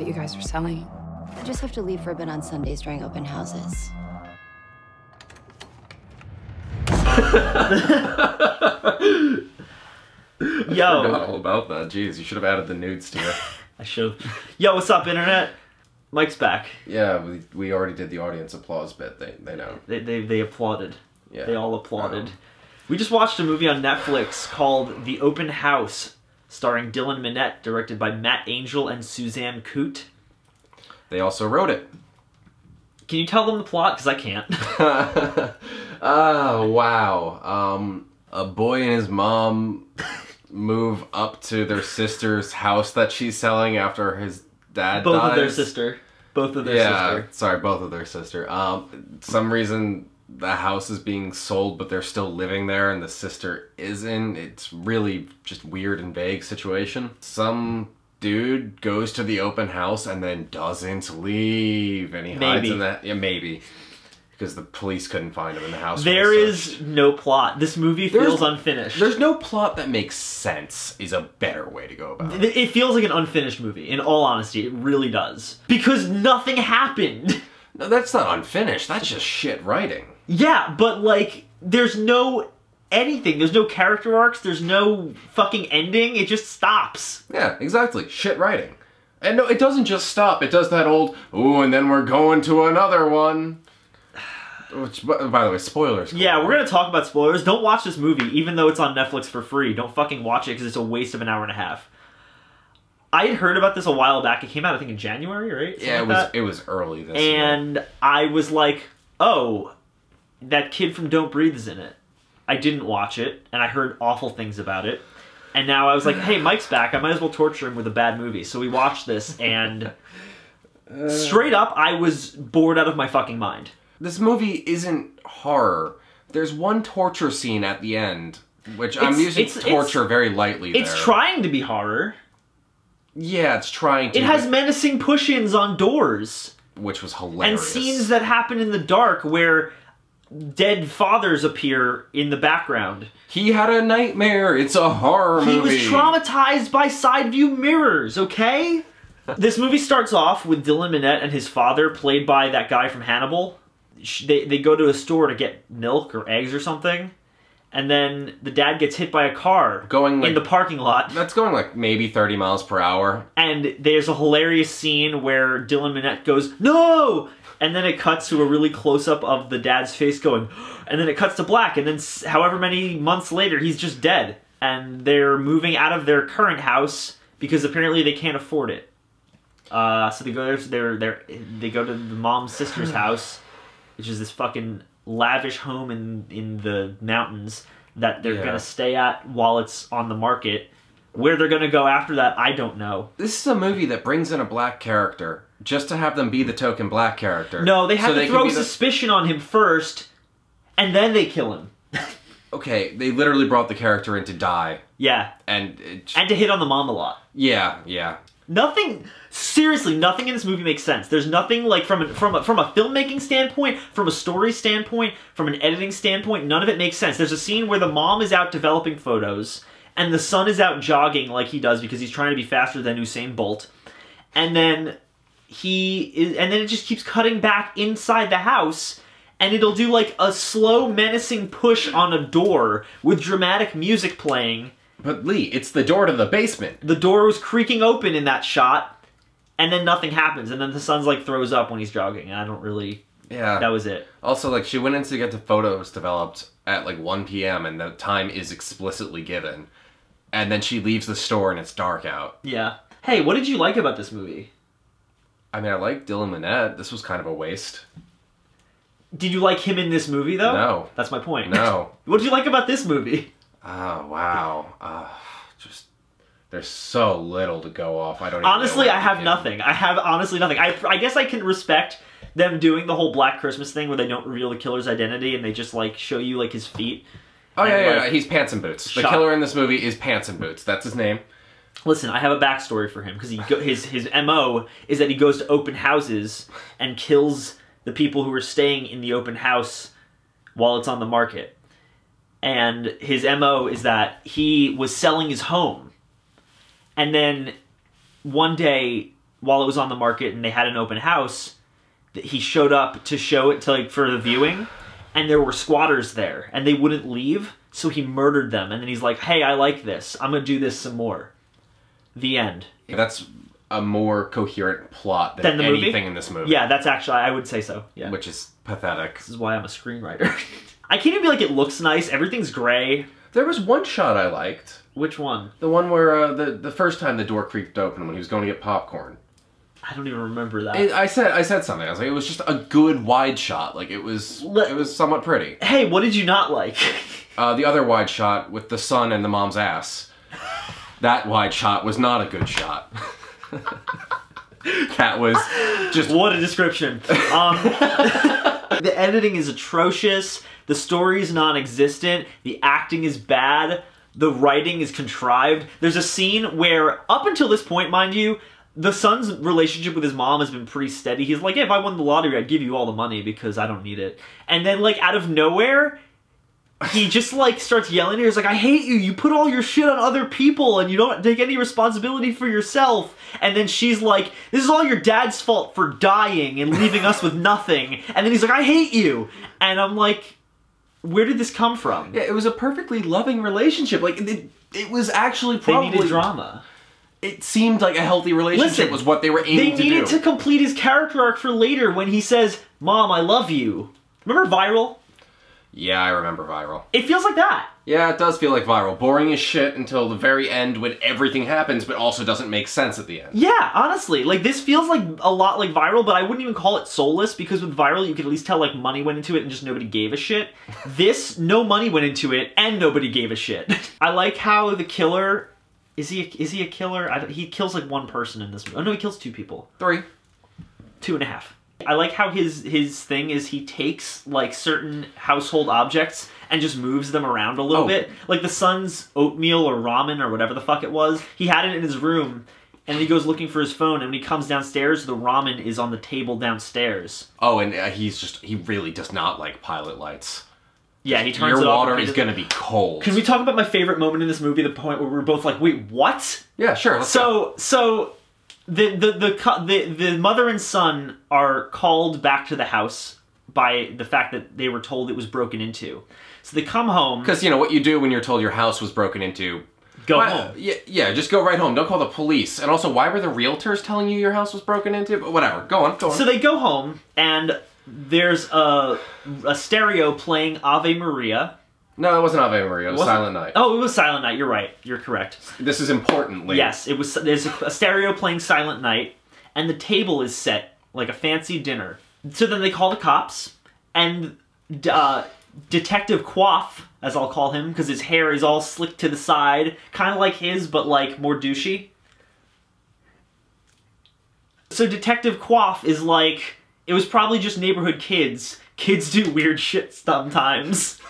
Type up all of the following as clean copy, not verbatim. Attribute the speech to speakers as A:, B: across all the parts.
A: You guys were selling.
B: I just have to leave for a bit on Sundays during open houses.
C: Yo. I forgot all about that. Jeez, you should have added the nudes to it.
D: I should. Yo, what's up, internet? Mike's back.
C: Yeah, we already did the audience applause bit. They know.
D: They applauded.
C: Yeah.
D: They all applauded. We just watched a movie on Netflix called The Open House, starring Dylan Minnette, directed by Matt Angel and Suzanne Coote.
C: They also wrote it.
D: Can you tell them the plot? Because I can't.
C: Oh, wow. A boy and his mom move up to their sister's house that she's selling after his dad dies.
D: Both of their sister. Both of their sister.
C: Sorry, both of their sister. Some reason the house is being sold, but they're still living there and the sister isn't. It's really just weird and vague situation. Some dude goes to the open house and then doesn't leave, and he hides in that. Yeah, maybe. Because the police couldn't find him in the house.
D: There is no plot. This movie feels unfinished.
C: There's no plot that makes sense is a better way to go about it.
D: It feels like an unfinished movie, in all honesty. It really does. Because nothing happened.
C: No, that's not unfinished. That's just shit writing.
D: Yeah, but like, there's no anything. There's no character arcs. There's no fucking ending. It just stops.
C: Yeah, exactly. Shit writing. And no, it doesn't just stop. It does that old, ooh, and then we're going to another one. Which, by the way, spoilers.
D: Yeah, we're gonna talk about spoilers. Don't watch this movie, even though it's on Netflix for free. Don't fucking watch it, because it's a waste of an hour and a half. I had heard about this a while back. It came out, I think, in January, right?
C: Yeah, it was early this year.
D: And I was like, oh, that kid from Don't Breathe is in it. I didn't watch it, and I heard awful things about it. And now I was like, hey, Mike's back. I might as well torture him with a bad movie. So we watched this, and straight up, I was bored out of my fucking mind.
C: This movie isn't horror. There's one torture scene at the end, which I'm using torture very lightly there.
D: It's trying to be horror.
C: Yeah, it's trying to.
D: It has menacing push-ins on doors.
C: Which was hilarious.
D: And scenes that happen in the dark where dead fathers appear in the background.
C: He had a nightmare. It's a horror movie.
D: He was traumatized by side view mirrors, okay? This movie starts off with Dylan Minnette and his father, played by that guy from Hannibal. They go to a store to get milk or eggs or something, and then the dad gets hit by a car in the parking lot.
C: That's going like maybe 30 miles per hour.
D: And there's a hilarious scene where Dylan Minnette goes, no! And then it cuts to a really close-up of the dad's face going, and then it cuts to black, and then however many months later, he's just dead. And they're moving out of their current house because apparently they can't afford it. So they go they go to the mom's sister's house, which is this fucking lavish home in the mountains that they're gonna stay at while it's on the market. Where they're gonna go after that, I don't know.
C: This is a movie that brings in a black character just to have them be the token black character.
D: No, they have to throw suspicion on him first, and then they kill him.
C: Okay, they literally brought the character in to die.
D: Yeah.
C: And
D: to hit on the mom a lot.
C: Yeah, yeah.
D: Seriously, nothing in this movie makes sense. There's nothing, like, from a filmmaking standpoint, from a story standpoint, from an editing standpoint, none of it makes sense. There's a scene where the mom is out developing photos, and the son is out jogging like he does because he's trying to be faster than Usain Bolt. And then it just keeps cutting back inside the house, and it'll do, like, a slow, menacing push on a door with dramatic music playing.
C: But Lee, it's the door to the basement.
D: The door was creaking open in that shot, and then nothing happens, and then the son's like throws up when he's jogging, and I don't really... Yeah. That was it.
C: Also, like, she went in to get the photos developed at, like, 1 p.m., and the time is explicitly given. And then she leaves the store, and it's dark out.
D: Yeah. Hey, what did you like about this movie?
C: I mean, I like Dylan Minnette. This was kind of a waste.
D: Did you like him in this movie, though?
C: No.
D: That's my point.
C: No.
D: What did you like about this movie?
C: Oh, wow. There's so little to go off. I don't even
D: Honestly,
C: know
D: I have nothing. I have honestly nothing. I guess I can respect them doing the whole Black Christmas thing where they don't reveal the killer's identity and they just, like, show you, like, his feet.
C: Oh,
D: and,
C: yeah,
D: like,
C: he's Pants and Boots. The killer in this movie is Pants and Boots. That's his name.
D: Listen, I have a backstory for him, because his MO is that he goes to open houses and kills the people who are staying in the open house while it's on the market. And his MO is that he was selling his home. And then one day, while it was on the market and they had an open house, he showed up to show it to, like, for the viewing, and there were squatters there, and they wouldn't leave, so he murdered them. And then he's like, hey, I like this. I'm gonna do this some more. The end.
C: Yeah, that's a more coherent plot than
D: the
C: anything
D: movie?
C: in this movie.
D: Yeah, that's actually, I would say so. Yeah.
C: Which is pathetic.
D: This is why I'm a screenwriter. I can't even be like, it looks nice. Everything's gray.
C: There was one shot I liked.
D: Which one?
C: The one where the first time the door creaked open when he was going to get popcorn.
D: I don't even remember that.
C: I said something. I was like, it was just a good wide shot. Like, it was somewhat pretty.
D: Hey, what did you not like?
C: The other wide shot with the son and the mom's ass. That wide shot was not a good shot. That was just...
D: What a description. The editing is atrocious. The story is non-existent. The acting is bad. The writing is contrived. There's a scene where, up until this point, mind you, the son's relationship with his mom has been pretty steady. He's like, yeah, if I won the lottery, I'd give you all the money because I don't need it. And then, like, out of nowhere, he just, like, starts yelling at her. He's like, I hate you. You put all your shit on other people and you don't take any responsibility for yourself. And then she's like, this is all your dad's fault for dying and leaving us with nothing. And then he's like, I hate you. And I'm like, where did this come from?
C: Yeah, it was a perfectly loving relationship. Like, it was actually probably...
D: They needed drama.
C: It seemed like a healthy relationship was what they were aiming to do.
D: They needed to complete his character arc for later when he says, Mom, I love you. Remember Viral?
C: Yeah, I remember Viral.
D: It feels like that.
C: Yeah, it does feel like Viral. Boring as shit until the very end when everything happens, but also doesn't make sense at the end.
D: Yeah, honestly. Like, this feels like a lot like Viral, but I wouldn't even call it soulless, because with Viral, you could at least tell, like, money went into it and just nobody gave a shit. This, no money went into it, and nobody gave a shit. I like how the killer... Is he a killer? He kills, like, one person in this movie. Oh, no, he kills 2 people.
C: 3.
D: 2.5. I like how his thing is he takes, like, certain household objects and just moves them around a little bit. Like the son's oatmeal or ramen or whatever the fuck it was. He had it in his room, and he goes looking for his phone, and when he comes downstairs, the ramen is on the table downstairs.
C: Oh, and he really does not like pilot lights.
D: Yeah, he turns
C: Your
D: it off.
C: water is going to be cold.
D: Can we talk about my favorite moment in this movie, the point where we're both like, wait, what?
C: Yeah, sure.
D: So the mother and son are called back to the house by the fact that they were told it was broken into. So they come home.
C: Because, you know, what you do when you're told your house was broken into...
D: Go home.
C: Yeah, just go right home. Don't call the police. And also, why were the realtors telling you your house was broken into? But whatever. Go on.
D: So they go home, and there's a stereo playing Ave Maria.
C: No, it wasn't Ave Maria. It was Silent Night.
D: Oh, it was Silent Night. You're right. You're correct.
C: This is importantly.
D: Yes, it was. There's a stereo playing Silent Night, and the table is set like a fancy dinner. So then they call the cops, and Detective Quaff, as I'll call him, because his hair is all slicked to the side, kind of like his, but like more douchey. So Detective Quaff is like, it was probably just neighborhood kids. Kids do weird shit sometimes.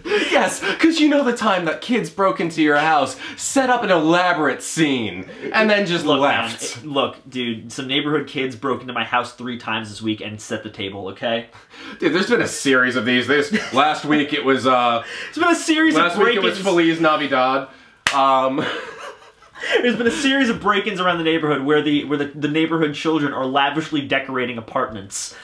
C: Yes, because you know the time that kids broke into your house, set up an elaborate scene, and then just left.
D: Man, look, dude, some neighborhood kids broke into my house 3 times this week and set the table, okay?
C: Dude, there's been a series of these. Last week it was,
D: There's been a series of break-ins.
C: Last week it was Feliz Navidad.
D: There's been a series of break-ins around the neighborhood where the neighborhood children are lavishly decorating apartments.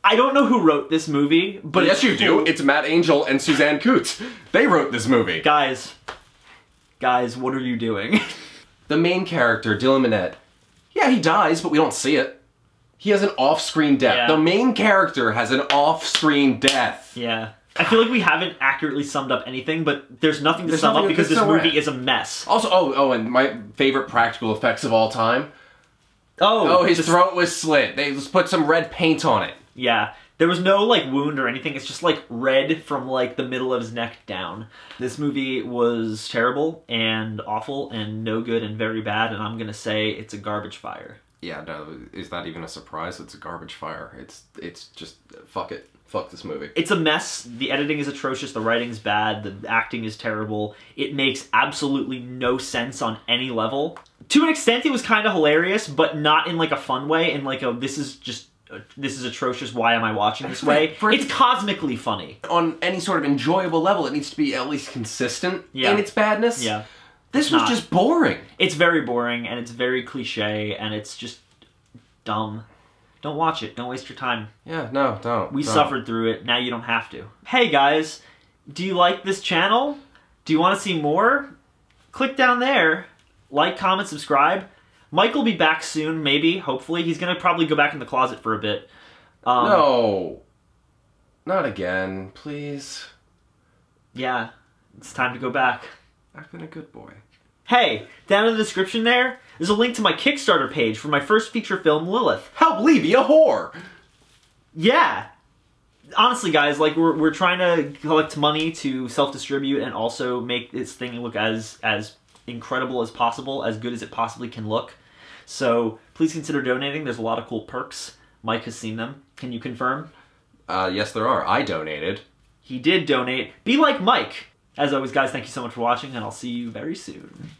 D: I don't know who wrote this movie, but
C: yes, you do. It's Matt Angel and Suzanne Coots. They wrote this movie.
D: Guys, what are you doing?
C: The main character, Dylan Minnette, yeah, he dies, but we don't see it. He has an off-screen death.
D: Yeah.
C: The main character has an off-screen death.
D: Yeah. I feel like we haven't accurately summed up anything, but there's nothing to sum up because this movie is a mess.
C: Also, and my favorite practical effects of all time. Oh, his throat was slit. They just put some red paint on it.
D: Yeah. There was no, like, wound or anything. It's just, like, red from, like, the middle of his neck down. This movie was terrible and awful and no good and very bad, and I'm gonna say it's a garbage fire.
C: Yeah, no, is that even a surprise? It's a garbage fire. It's just, fuck it. Fuck this movie.
D: It's a mess. The editing is atrocious. The writing's bad. The acting is terrible. It makes absolutely no sense on any level. To an extent, it was kind of hilarious, but not in, like, a fun way. In, like, this is atrocious, why am I watching this way? It's cosmically funny.
C: On any sort of enjoyable level, it needs to be at least consistent
D: Yeah.
C: in its badness.
D: Yeah.
C: This was just boring.
D: It's very boring, and it's very cliche, and it's just dumb. Don't watch it. Don't waste your time.
C: Yeah, no, don't.
D: We suffered through it. Now you don't have to. Hey, guys. Do you like this channel? Do you want to see more? Click down there. Like, comment, subscribe. Mike will be back soon, maybe, hopefully. He's going to probably go back in the closet for a bit.
C: No. Not again, please.
D: Yeah, it's time to go back.
C: I've been a good boy.
D: Hey, down in the description there's a link to my Kickstarter page for my first feature film, Lilith.
C: Help Lee be a whore!
D: Yeah! Honestly, guys, like, we're trying to collect money to self-distribute and also make this thing look as incredible as possible, as good as it possibly can look. So, please consider donating. There's a lot of cool perks. Mike has seen them. Can you confirm?
C: Yes, there are. I donated.
D: He did donate. Be like Mike! As always, guys, thank you so much for watching, and I'll see you very soon.